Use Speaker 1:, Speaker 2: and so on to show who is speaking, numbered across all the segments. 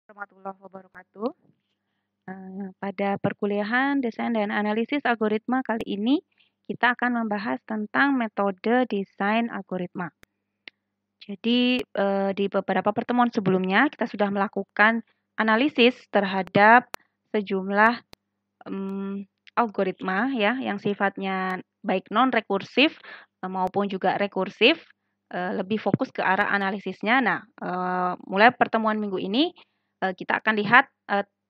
Speaker 1: Warahmatullahi wabarakatuh. Pada perkuliahan desain dan analisis algoritma kali ini, kita akan membahas tentang metode desain algoritma. Jadi, di beberapa pertemuan sebelumnya kita sudah melakukan analisis terhadap sejumlah algoritma ya yang sifatnya baik non-rekursif maupun juga rekursif, lebih fokus ke arah analisisnya. Nah, mulai pertemuan minggu ini kita akan lihat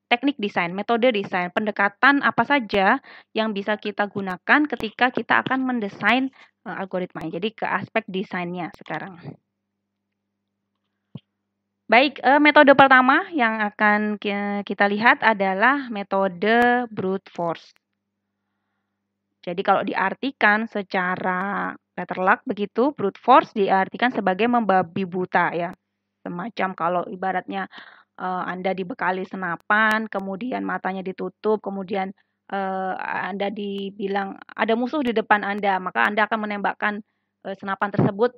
Speaker 1: teknik desain, metode desain, pendekatan apa saja yang bisa kita gunakan ketika kita akan mendesain algoritma. Jadi ke aspek desainnya sekarang. Baik, metode pertama yang akan kita lihat adalah metode brute force. Jadi kalau diartikan secara letterluck begitu, brute force diartikan sebagai membabi buta ya. Semacam kalau ibaratnya Anda dibekali senapan, kemudian matanya ditutup, kemudian Anda dibilang ada musuh di depan Anda, maka Anda akan menembakkan senapan tersebut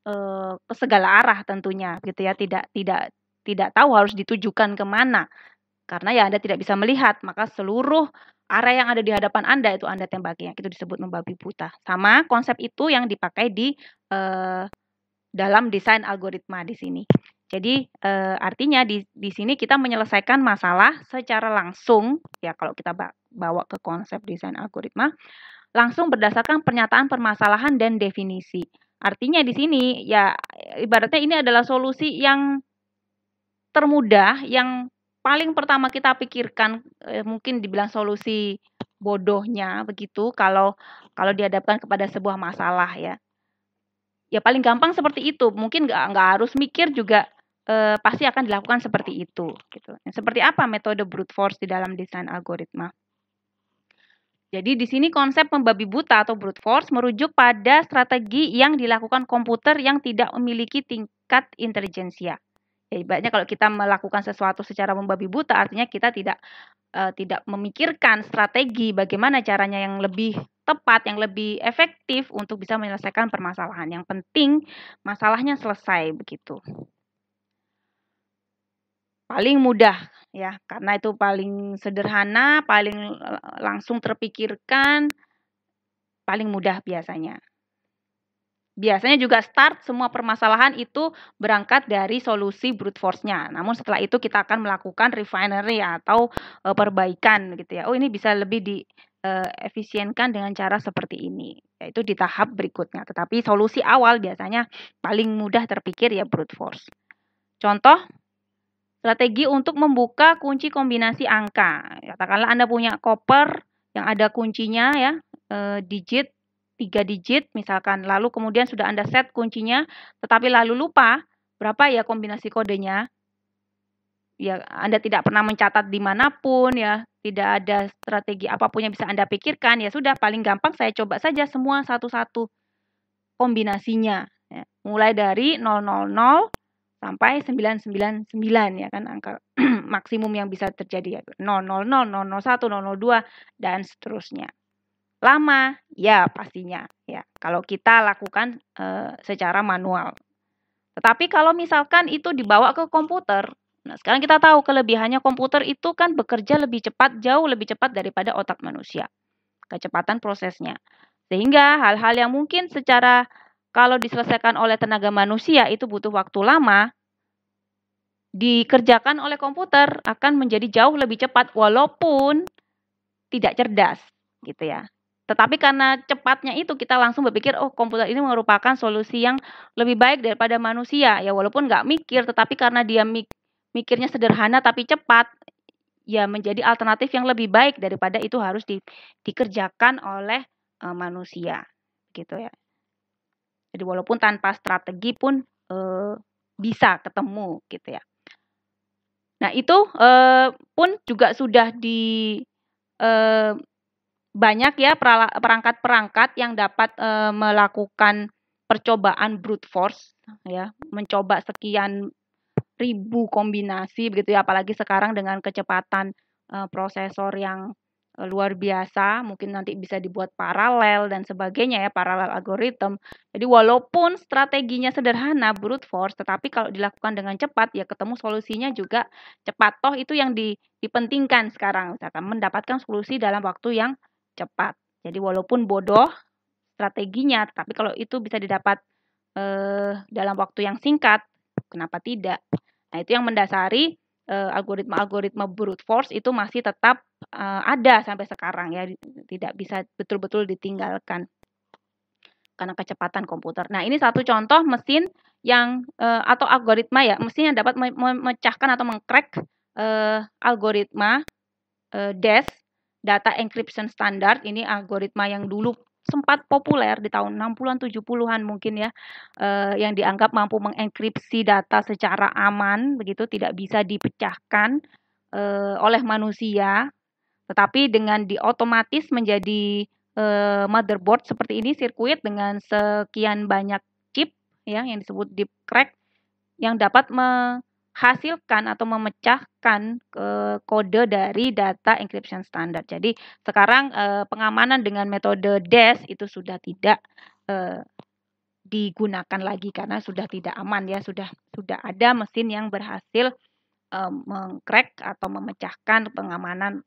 Speaker 1: ke segala arah tentunya gitu ya, tidak tahu harus ditujukan kemana. Karena ya Anda tidak bisa melihat, maka seluruh area yang ada di hadapan Anda itu Anda tembaki, itu disebut membabi buta. Sama konsep itu yang dipakai di dalam desain algoritma di sini. Jadi artinya di sini kita menyelesaikan masalah secara langsung ya kalau kita bawa ke konsep desain algoritma langsung berdasarkan pernyataan permasalahan dan definisi. Artinya di sini ya ibaratnya ini adalah solusi yang termudah yang paling pertama kita pikirkan, mungkin dibilang solusi bodohnya begitu kalau dihadapkan kepada sebuah masalah ya. Ya paling gampang seperti itu, mungkin nggak harus mikir juga, pasti akan dilakukan seperti itu, gitu. Seperti apa metode brute force di dalam desain algoritma? Jadi di sini konsep membabi buta atau brute force merujuk pada strategi yang dilakukan komputer yang tidak memiliki tingkat intelijensia. Ya ibaratnya kalau kita melakukan sesuatu secara membabi buta artinya kita tidak memikirkan strategi bagaimana caranya yang lebih tepat, yang lebih efektif untuk bisa menyelesaikan permasalahan. Yang penting masalahnya selesai begitu. Paling mudah ya, karena itu paling sederhana, paling langsung terpikirkan, paling mudah biasanya. Biasanya juga start semua permasalahan itu berangkat dari solusi brute force-nya. Namun setelah itu kita akan melakukan refinery atau perbaikan gitu ya. Oh ini bisa lebih diefisienkan dengan cara seperti ini. Yaitu di tahap berikutnya. Tetapi solusi awal biasanya paling mudah terpikir ya brute force. Contoh, strategi untuk membuka kunci kombinasi angka. Katakanlah Anda punya koper yang ada kuncinya ya, digit 3 digit misalkan, lalu kemudian sudah Anda set kuncinya, tetapi lalu lupa berapa ya kombinasi kodenya, ya Anda tidak pernah mencatat di manapun ya, tidak ada strategi apapun yang bisa Anda pikirkan, ya sudah paling gampang saya coba saja semua satu-satu kombinasinya, ya. Mulai dari 000 sampai 999 ya kan angka maksimum yang bisa terjadi ya, 000, 001, 002 dan seterusnya. Lama? Ya pastinya ya, kalau kita lakukan, secara manual. Tetapi kalau misalkan itu dibawa ke komputer, nah sekarang kita tahu kelebihannya komputer itu kan bekerja lebih cepat, jauh lebih cepat daripada otak manusia, kecepatan prosesnya. Sehingga hal-hal yang mungkin secara kalau diselesaikan oleh tenaga manusia itu butuh waktu lama, dikerjakan oleh komputer akan menjadi jauh lebih cepat walaupun tidak cerdas, gitu ya. Tetapi karena cepatnya itu kita langsung berpikir, oh komputer ini merupakan solusi yang lebih baik daripada manusia. Ya walaupun nggak mikir, tetapi karena dia mikirnya sederhana tapi cepat, ya menjadi alternatif yang lebih baik daripada itu harus dikerjakan oleh manusia, gitu ya. Jadi walaupun tanpa strategi pun bisa ketemu, gitu ya. Nah itu pun juga sudah banyak ya perangkat-perangkat yang dapat melakukan percobaan brute force ya, mencoba sekian ribu kombinasi begitu ya, apalagi sekarang dengan kecepatan prosesor yang luar biasa, mungkin nanti bisa dibuat paralel dan sebagainya ya, paralel algorithm. Jadi walaupun strateginya sederhana brute force, tetapi kalau dilakukan dengan cepat ya ketemu solusinya juga cepat. Toh itu yang dipentingkan sekarang, misalkan mendapatkan solusi dalam waktu yang cepat. Jadi walaupun bodoh strateginya, tapi kalau itu bisa didapat dalam waktu yang singkat, kenapa tidak? Nah, itu yang mendasari algoritma-algoritma brute force itu masih tetap ada sampai sekarang ya, tidak bisa betul-betul ditinggalkan karena kecepatan komputer. Nah, ini satu contoh mesin yang atau algoritma ya, mesin yang dapat memecahkan atau mengcrack algoritma DES, Data Encryption Standard. Ini algoritma yang dulu sempat populer di tahun 60-an 70-an mungkin ya, yang dianggap mampu mengenkripsi data secara aman begitu, tidak bisa dipecahkan oleh manusia, tetapi dengan diotomatis menjadi motherboard seperti ini, sirkuit dengan sekian banyak chip ya yang disebut deep crack yang dapat menghasilkan atau memecahkan kode dari data encryption standard. Jadi sekarang pengamanan dengan metode DES itu sudah tidak digunakan lagi karena sudah tidak aman ya, sudah ada mesin yang berhasil mengcrack atau memecahkan pengamanan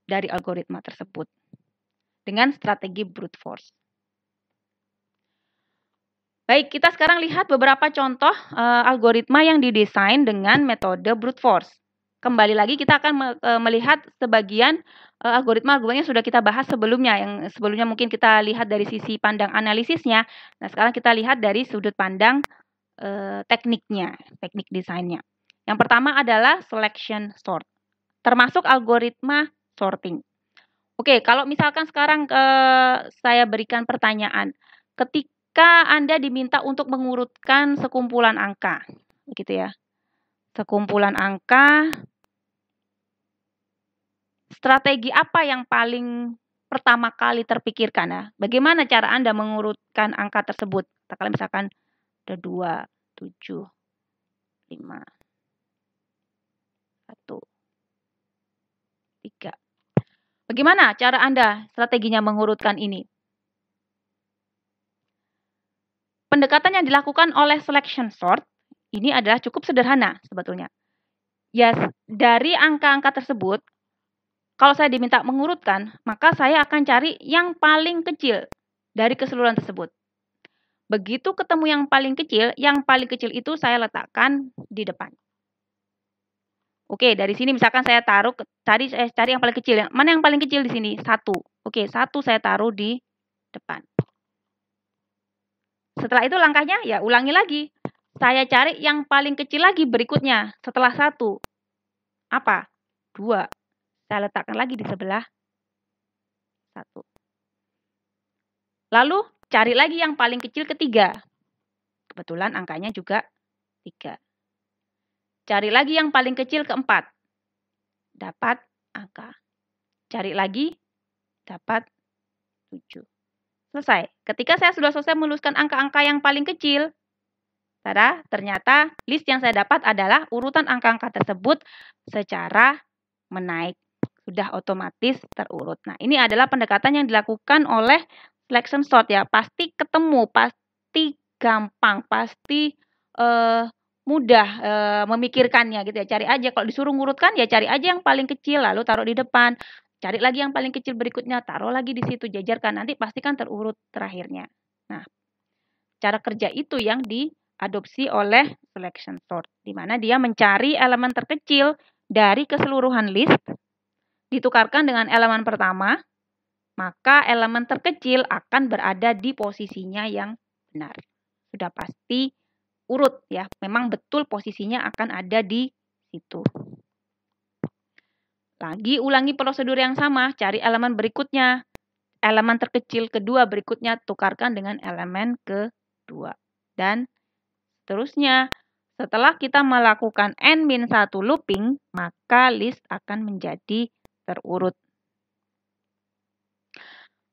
Speaker 1: dari algoritma tersebut dengan strategi brute force. Baik, kita sekarang lihat beberapa contoh algoritma yang didesain dengan metode brute force. Kembali lagi kita akan melihat sebagian algoritma-algoritma yang sudah kita bahas sebelumnya, yang sebelumnya mungkin kita lihat dari sisi pandang analisisnya. Nah, sekarang kita lihat dari sudut pandang tekniknya, teknik desainnya. Yang pertama adalah selection sort, termasuk algoritma sorting. Oke, kalau misalkan sekarang saya berikan pertanyaan, ketika Anda diminta untuk mengurutkan sekumpulan angka, gitu ya. Sekumpulan angka, strategi apa yang paling pertama kali terpikirkan ya? Bagaimana cara Anda mengurutkan angka tersebut? Katakanlah misalkan ada 2, 7, 5, 1, 3. Bagaimana cara Anda strateginya mengurutkan ini? Pendekatan yang dilakukan oleh selection sort ini adalah cukup sederhana sebetulnya. Ya, dari angka-angka tersebut, kalau saya diminta mengurutkan, maka saya akan cari yang paling kecil dari keseluruhan tersebut. Begitu ketemu yang paling kecil itu saya letakkan di depan. Oke, dari sini misalkan saya taruh, cari yang paling kecil. Mana yang paling kecil di sini? 1. Oke, 1 saya taruh di depan. Setelah itu langkahnya ya ulangi lagi. Saya cari yang paling kecil lagi berikutnya setelah 1. Apa? 2. Saya letakkan lagi di sebelah 1. Lalu cari lagi yang paling kecil ketiga. Kebetulan angkanya juga 3. Cari lagi yang paling kecil keempat. Dapat angka. Cari lagi, dapat 7. Selesai. Ketika saya sudah selesai menuliskan angka-angka yang paling kecil, ternyata list yang saya dapat adalah urutan angka-angka tersebut secara menaik. Sudah otomatis terurut. Nah, ini adalah pendekatan yang dilakukan oleh selection sort ya. Pasti ketemu, pasti gampang, pasti mudah memikirkannya gitu ya. Cari aja, kalau disuruh ngurutkan ya cari aja yang paling kecil lalu taruh di depan. Cari lagi yang paling kecil berikutnya, taruh lagi di situ, jajarkan. Nanti pasti kan terurut terakhirnya. Nah, cara kerja itu yang diadopsi oleh selection sort, di mana dia mencari elemen terkecil dari keseluruhan list, ditukarkan dengan elemen pertama, maka elemen terkecil akan berada di posisinya yang benar. Sudah pasti urut ya, memang betul posisinya akan ada di situ. Lagi ulangi prosedur yang sama, cari elemen berikutnya. Elemen terkecil kedua berikutnya tukarkan dengan elemen kedua. Dan seterusnya. Setelah kita melakukan n-1 looping, maka list akan menjadi terurut.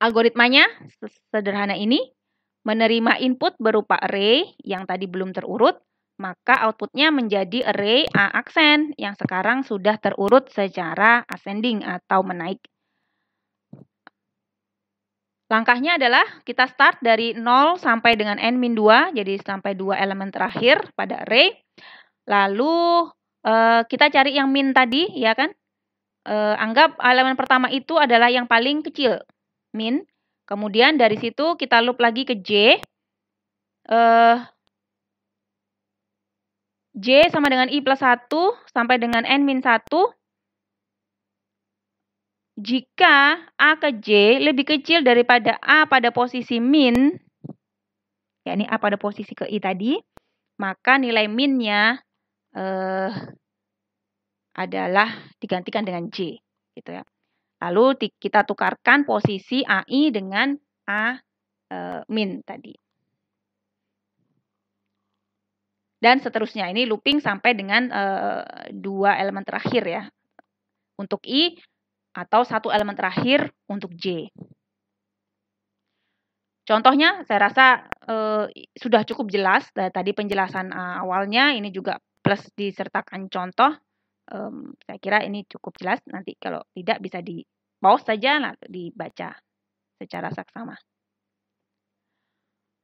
Speaker 1: Algoritmanya sederhana ini, menerima input berupa array yang tadi belum terurut, maka outputnya menjadi array A aksen yang sekarang sudah terurut secara ascending atau menaik. Langkahnya adalah kita start dari 0 sampai dengan n-2, jadi sampai 2 elemen terakhir pada array. Lalu kita cari yang min tadi, ya kan? Anggap elemen pertama itu adalah yang paling kecil, min. Kemudian dari situ kita loop lagi ke J. J sama dengan I plus 1 sampai dengan n-1. Jika A ke J lebih kecil daripada A pada posisi min, yakni A pada posisi ke I tadi, maka nilai minnya adalah digantikan dengan J, gitu ya. Lalu kita tukarkan posisi AI dengan A min tadi. Dan seterusnya, ini looping sampai dengan 2 elemen terakhir ya, untuk I, atau 1 elemen terakhir untuk J. Contohnya saya rasa sudah cukup jelas tadi penjelasan awalnya, ini juga plus disertakan contoh. Saya kira ini cukup jelas, nanti kalau tidak bisa di pause saja, dibaca secara saksama.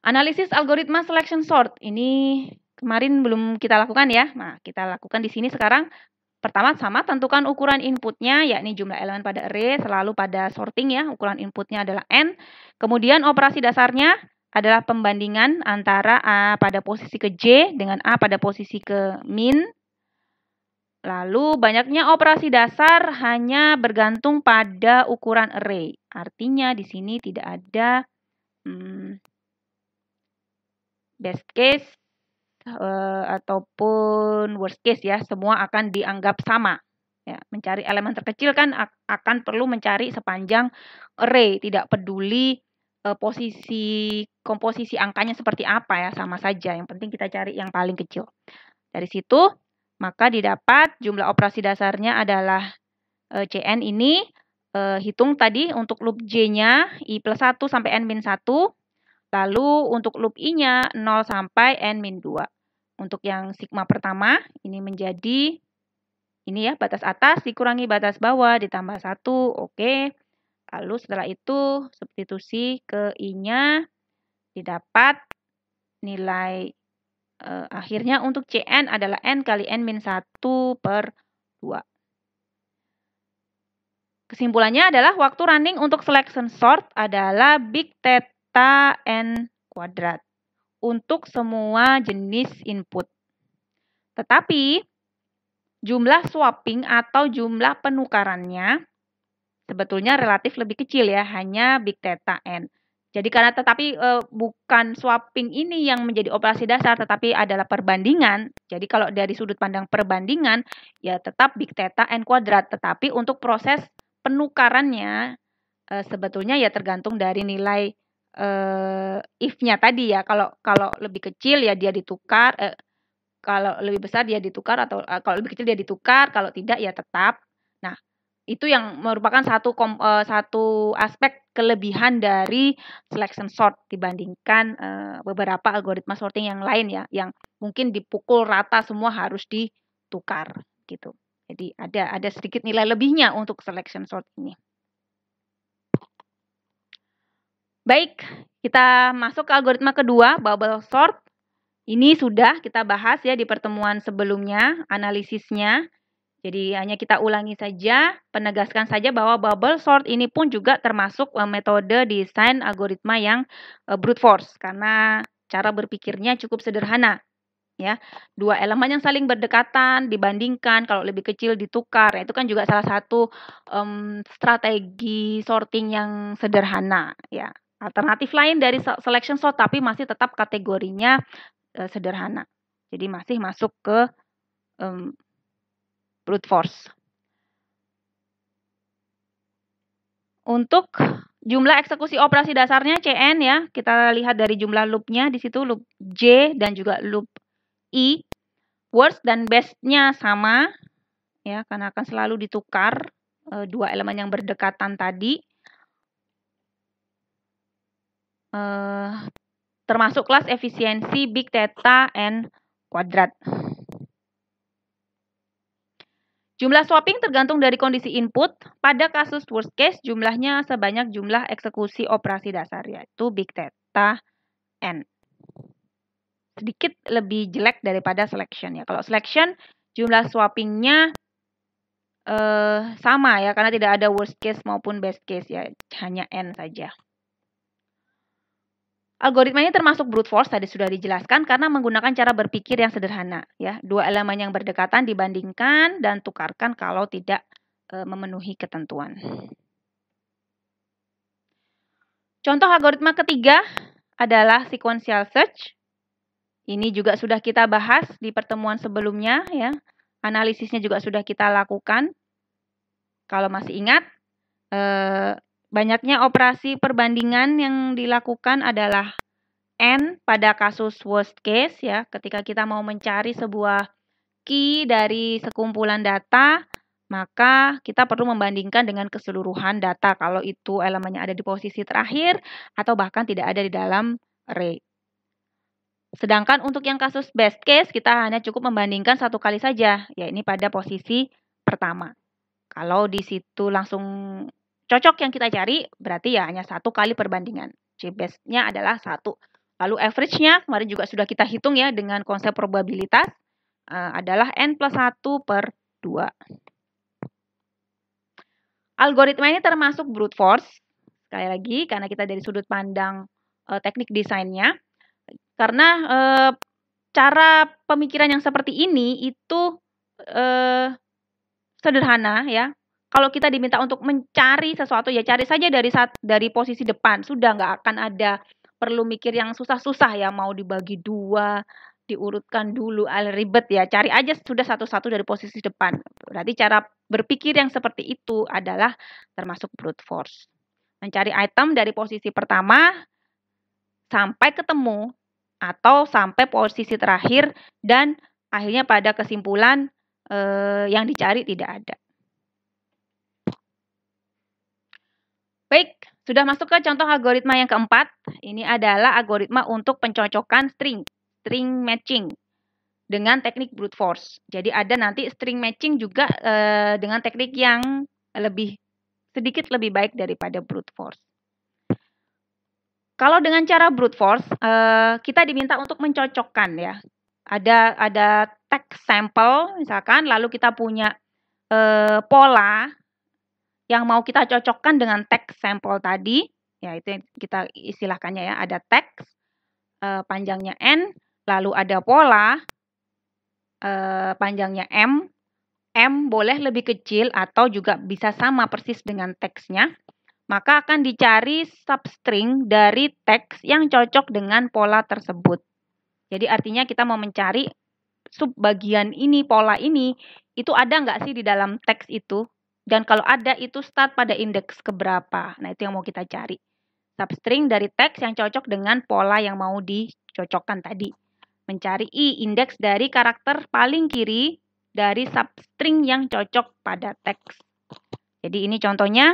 Speaker 1: Analisis algoritma selection sort, ini kemarin belum kita lakukan ya. Nah, kita lakukan di sini sekarang. Pertama sama, tentukan ukuran inputnya, yakni jumlah elemen pada array, selalu pada sorting ya, ukuran inputnya adalah n. Kemudian operasi dasarnya adalah pembandingan antara A pada posisi ke J dengan A pada posisi ke min. Lalu banyaknya operasi dasar hanya bergantung pada ukuran array. Artinya di sini tidak ada best case ataupun worst case ya, semua akan dianggap sama. Ya, mencari elemen terkecil kan akan perlu mencari sepanjang array, tidak peduli komposisi angkanya seperti apa ya, sama saja. Yang penting kita cari yang paling kecil. Dari situ maka didapat jumlah operasi dasarnya adalah Cn ini, hitung tadi untuk loop J-nya I plus 1 sampai n-1. Lalu untuk loop I-nya 0 sampai n-2. Untuk yang sigma pertama, ini menjadi, ini ya, batas atas dikurangi batas bawah ditambah 1, oke. Lalu setelah itu, substitusi ke I-nya, didapat nilai akhirnya untuk Cn adalah n kali n-1 per 2. Kesimpulannya adalah waktu running untuk selection sort adalah big theta n kuadrat untuk semua jenis input. Tetapi jumlah swapping atau jumlah penukarannya sebetulnya relatif lebih kecil ya, hanya big theta n. Jadi karena bukan swapping ini yang menjadi operasi dasar, tetapi adalah perbandingan. Jadi kalau dari sudut pandang perbandingan, ya tetap big theta n kuadrat. Tetapi untuk proses penukarannya sebetulnya ya tergantung dari nilai if-nya tadi ya. Kalau lebih kecil ya dia ditukar, kalau lebih besar dia ditukar, atau kalau lebih kecil dia ditukar, kalau tidak ya tetap. Nah, itu yang merupakan satu aspek kelebihan dari selection sort dibandingkan beberapa algoritma sorting yang lain ya, yang mungkin dipukul rata semua harus ditukar gitu. Jadi ada sedikit nilai lebihnya untuk selection sort ini. Baik, kita masuk ke algoritma kedua, bubble sort. Ini sudah kita bahas ya di pertemuan sebelumnya, analisisnya. Jadi hanya kita ulangi saja, penegaskan saja bahwa bubble sort ini pun juga termasuk metode desain algoritma yang brute force, karena cara berpikirnya cukup sederhana. Ya, 2 elemen yang saling berdekatan dibandingkan, kalau lebih kecil ditukar, itu kan juga salah satu strategi sorting yang sederhana ya. Alternatif lain dari selection sort tapi masih tetap kategorinya sederhana. Jadi masih masuk ke brute force. Untuk jumlah eksekusi operasi dasarnya Cn ya, kita lihat dari jumlah loopnya di situ, loop J dan juga loop I. Worst dan best-nya sama ya, karena akan selalu ditukar 2 elemen yang berdekatan tadi. Termasuk kelas efisiensi big theta n kuadrat. Jumlah swapping tergantung dari kondisi input. Pada kasus worst case, jumlahnya sebanyak jumlah eksekusi operasi dasar, yaitu big theta n. Sedikit lebih jelek daripada selection ya. Kalau selection, jumlah swappingnya sama ya, karena tidak ada worst case maupun best case ya, hanya n saja. Algoritma ini termasuk brute force, tadi sudah dijelaskan, karena menggunakan cara berpikir yang sederhana. Ya, dua elemen yang berdekatan dibandingkan dan tukarkan kalau tidak memenuhi ketentuan. Contoh algoritma ketiga adalah sequential search. Ini juga sudah kita bahas di pertemuan sebelumnya. Ya. Analisisnya juga sudah kita lakukan. Kalau masih ingat, banyaknya operasi perbandingan yang dilakukan adalah N pada kasus worst case ya, ketika kita mau mencari sebuah key dari sekumpulan data, maka kita perlu membandingkan dengan keseluruhan data kalau itu elemennya ada di posisi terakhir atau bahkan tidak ada di dalam array. Sedangkan untuk yang kasus best case, kita hanya cukup membandingkan satu kali saja, ya ini pada posisi pertama. Kalau di situ langsung cocok yang kita cari, berarti ya hanya satu kali perbandingan. Best-nya adalah 1. Lalu average-nya, kemarin juga sudah kita hitung ya dengan konsep probabilitas, adalah n plus 1 per 2. Algoritma ini termasuk brute force, sekali lagi, karena kita dari sudut pandang teknik desainnya. Karena cara pemikiran yang seperti ini itu sederhana ya. Kalau kita diminta untuk mencari sesuatu, ya cari saja dari posisi depan. Sudah nggak akan ada perlu mikir yang susah-susah ya, mau dibagi 2, diurutkan dulu, ribet ya. Cari aja sudah satu-satu dari posisi depan. Berarti cara berpikir yang seperti itu adalah termasuk brute force. Mencari item dari posisi pertama sampai ketemu atau sampai posisi terakhir dan akhirnya pada kesimpulan yang dicari tidak ada. Baik, sudah masuk ke contoh algoritma yang keempat. Ini adalah algoritma untuk pencocokan string matching dengan teknik brute force. Jadi ada nanti string matching juga dengan teknik yang sedikit lebih baik daripada brute force. Kalau dengan cara brute force, kita diminta untuk mencocokkan ya. Ada text sample misalkan, lalu kita punya pola yang mau kita cocokkan dengan text sample tadi, ya itu yang kita istilahkannya ya, ada text panjangnya n, lalu ada pola panjangnya m boleh lebih kecil atau juga bisa sama persis dengan teksnya, maka akan dicari substring dari teks yang cocok dengan pola tersebut. Jadi artinya kita mau mencari subbagian ini, pola ini, itu ada nggak sih di dalam teks itu? Dan kalau ada, itu start pada indeks keberapa? Nah, itu yang mau kita cari. Substring dari teks yang cocok dengan pola yang mau dicocokkan tadi. Mencari indeks dari karakter paling kiri dari substring yang cocok pada teks. Jadi ini contohnya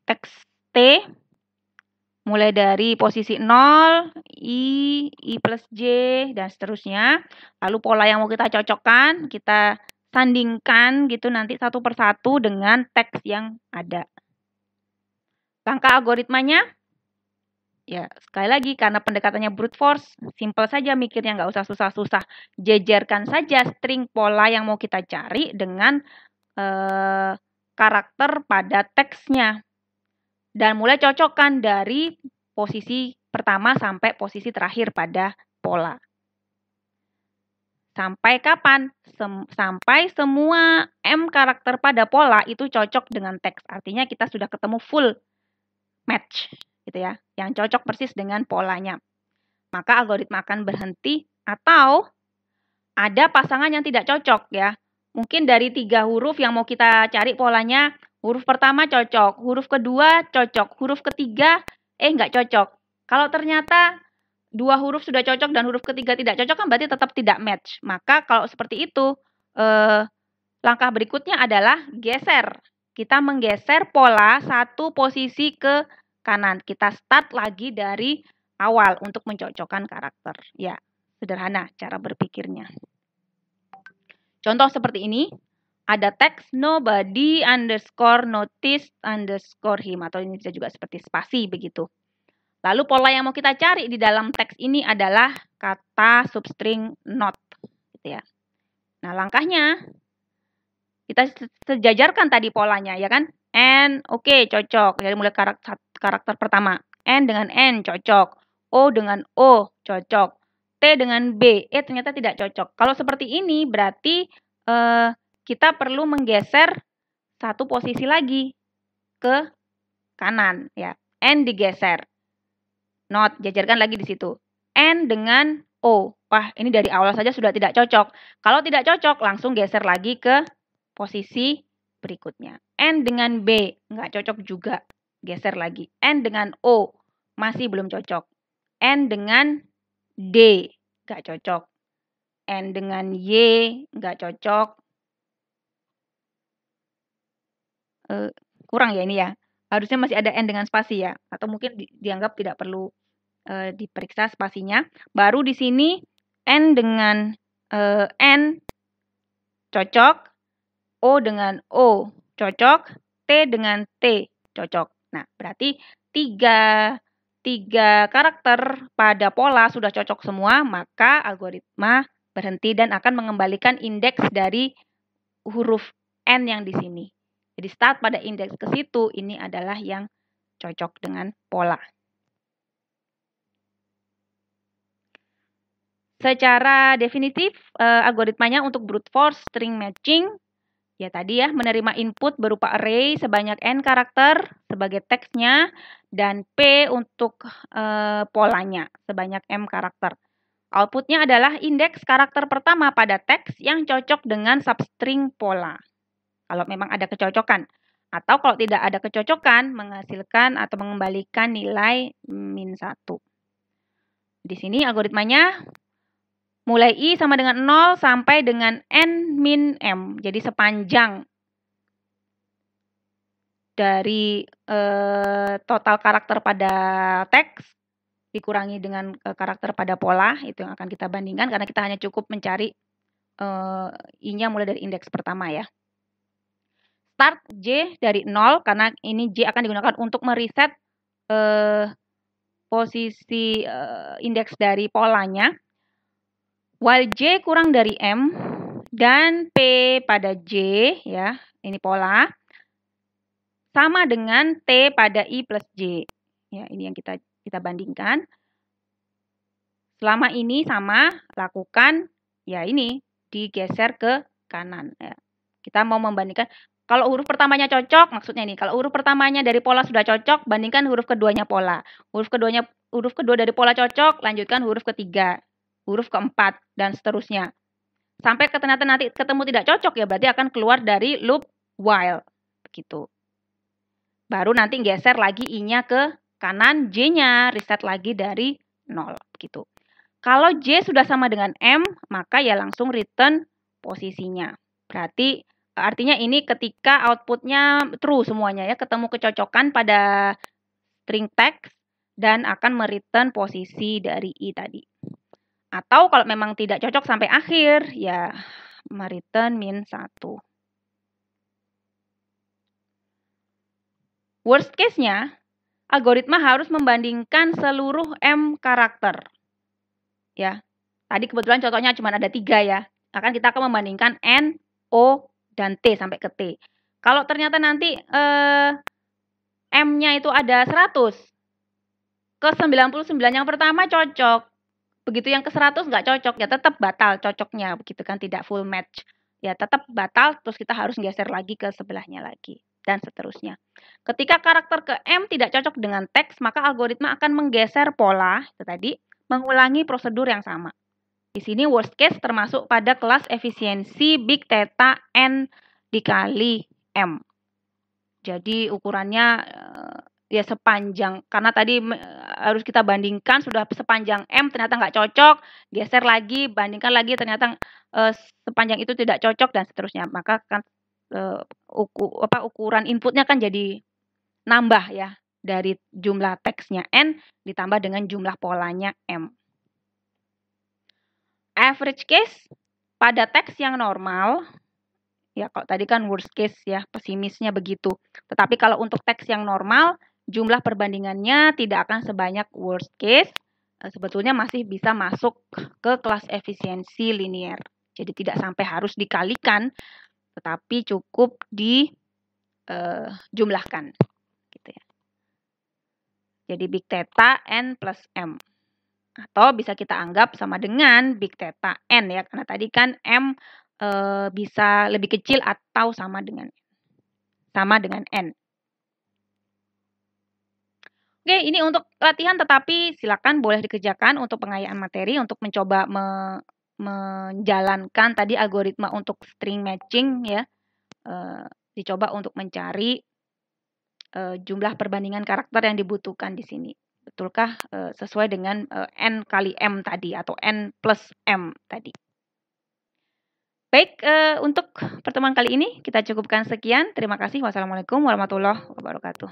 Speaker 1: teks T mulai dari posisi 0, I plus J, dan seterusnya. Lalu pola yang mau kita cocokkan, kita sandingkan gitu nanti satu persatu dengan teks yang ada. Langkah algoritmanya, ya sekali lagi karena pendekatannya brute force, simple saja mikirnya, nggak usah susah-susah. Jejerkan saja string pola yang mau kita cari dengan karakter pada teksnya. Dan mulai cocokkan dari posisi pertama sampai posisi terakhir pada pola. Sampai kapan? Sampai semua M karakter pada pola itu cocok dengan teks. Artinya kita sudah ketemu full match, gitu ya, yang cocok persis dengan polanya. Maka algoritma akan berhenti atau ada pasangan yang tidak cocok ya. Mungkin dari 3 huruf yang mau kita cari polanya, huruf pertama cocok, huruf kedua cocok, huruf ketiga nggak cocok. Kalau ternyata 2 huruf sudah cocok dan huruf ketiga tidak cocok, kan berarti tetap tidak match. Maka kalau seperti itu, langkah berikutnya adalah geser. Kita menggeser pola satu posisi ke kanan. Kita start lagi dari awal untuk mencocokkan karakter. Ya, sederhana cara berpikirnya. Contoh seperti ini, ada teks nobody underscore notice underscore him, atau ini bisa juga seperti spasi begitu. Lalu pola yang mau kita cari di dalam teks ini adalah kata substring not, gitu ya. Nah, langkahnya kita sejajarkan tadi polanya, ya kan? N, oke, cocok. Jadi mulai karakter pertama. N dengan N, cocok. O dengan O, cocok. T dengan B, ternyata tidak cocok. Kalau seperti ini, berarti kita perlu menggeser satu posisi lagi ke kanan, ya. N digeser. Not, jajarkan lagi di situ. N dengan O. Wah, ini dari awal saja sudah tidak cocok. Kalau tidak cocok, langsung geser lagi ke posisi berikutnya. N dengan B, nggak cocok juga. Geser lagi. N dengan O, masih belum cocok. N dengan D, nggak cocok. N dengan Y, nggak cocok. Kurang ya ini ya. Harusnya masih ada N dengan spasi ya. Atau mungkin dianggap tidak perlu diperiksa spasinya. Baru di sini N dengan N cocok, O dengan O cocok, T dengan T cocok. Nah, berarti tiga karakter pada pola sudah cocok semua, maka algoritma berhenti dan akan mengembalikan indeks dari huruf N yang di sini. Jadi start pada indeks ke situ, ini adalah yang cocok dengan pola. Secara definitif, algoritmanya untuk brute force string matching, ya tadi ya, menerima input berupa array sebanyak N karakter sebagai teksnya, dan P untuk polanya sebanyak M karakter. Outputnya adalah indeks karakter pertama pada teks yang cocok dengan substring pola. Kalau memang ada kecocokan. Atau kalau tidak ada kecocokan, menghasilkan atau mengembalikan nilai -1. Di sini algoritmanya mulai I sama dengan 0 sampai dengan N min M. Jadi sepanjang dari total karakter pada teks dikurangi dengan karakter pada pola, itu yang akan kita bandingkan karena kita hanya cukup mencari I-nya mulai dari indeks pertama ya. Start J dari 0 karena ini J akan digunakan untuk mereset posisi indeks dari polanya. While J kurang dari M dan P pada J, ya, ini pola, sama dengan T pada I plus J. Ya, ini yang kita bandingkan. Selama ini sama, lakukan, ya ini, digeser ke kanan. Ya. Kita mau membandingkan, kalau huruf pertamanya cocok, maksudnya ini, kalau huruf pertamanya dari pola sudah cocok, bandingkan huruf keduanya pola. Huruf kedua dari pola cocok, lanjutkan huruf ketiga. Huruf keempat, dan seterusnya. Sampai ternyata nanti ketemu tidak cocok, ya berarti akan keluar dari loop while. Begitu. Baru nanti geser lagi I-nya ke kanan, J-nya reset lagi dari 0. Begitu. Kalau J sudah sama dengan M, maka ya langsung return posisinya. Berarti artinya ini ketika outputnya true semuanya ya, ketemu kecocokan pada string text dan akan mereturn posisi dari I tadi. Atau kalau memang tidak cocok sampai akhir, ya mereturn -1. Worst case-nya, algoritma harus membandingkan seluruh M karakter. Ya, tadi kebetulan contohnya cuma ada 3 ya. Kita akan membandingkan N, O, dan T sampai ke T. Kalau ternyata nanti M-nya itu ada 100, ke 99 yang pertama cocok. Begitu yang ke 100 nggak cocok, ya tetap batal cocoknya, begitu kan, tidak full match. Ya tetap batal, terus kita harus geser lagi ke sebelahnya lagi, dan seterusnya. Ketika karakter ke M tidak cocok dengan teks, maka algoritma akan menggeser pola, itu tadi, mengulangi prosedur yang sama. Di sini worst case termasuk pada kelas efisiensi big theta N dikali M. Jadi ukurannya ya sepanjang, karena tadi harus kita bandingkan sudah sepanjang M ternyata nggak cocok, geser lagi, bandingkan lagi ternyata sepanjang itu tidak cocok dan seterusnya. Maka kan ukuran inputnya kan jadi nambah ya, dari jumlah teksnya N ditambah dengan jumlah polanya M. Average case pada teks yang normal, ya kalau tadi kan worst case ya, pesimisnya begitu. Tetapi kalau untuk teks yang normal, jumlah perbandingannya tidak akan sebanyak worst case, sebetulnya masih bisa masuk ke kelas efisiensi linier. Jadi tidak sampai harus dikalikan, tetapi cukup dijumlahkan. Gitu ya. Jadi big theta n plus m. Atau bisa kita anggap sama dengan big theta n ya, karena tadi kan m bisa lebih kecil atau sama dengan n. Oke, ini untuk latihan, tetapi silakan boleh dikerjakan untuk pengayaan materi untuk mencoba menjalankan tadi algoritma untuk string matching ya. Dicoba untuk mencari jumlah perbandingan karakter yang dibutuhkan di sini. Betulkah sesuai dengan n kali m tadi atau n plus m tadi. Baik, untuk pertemuan kali ini kita cukupkan sekian. Terima kasih. Wassalamualaikum warahmatullahi wabarakatuh.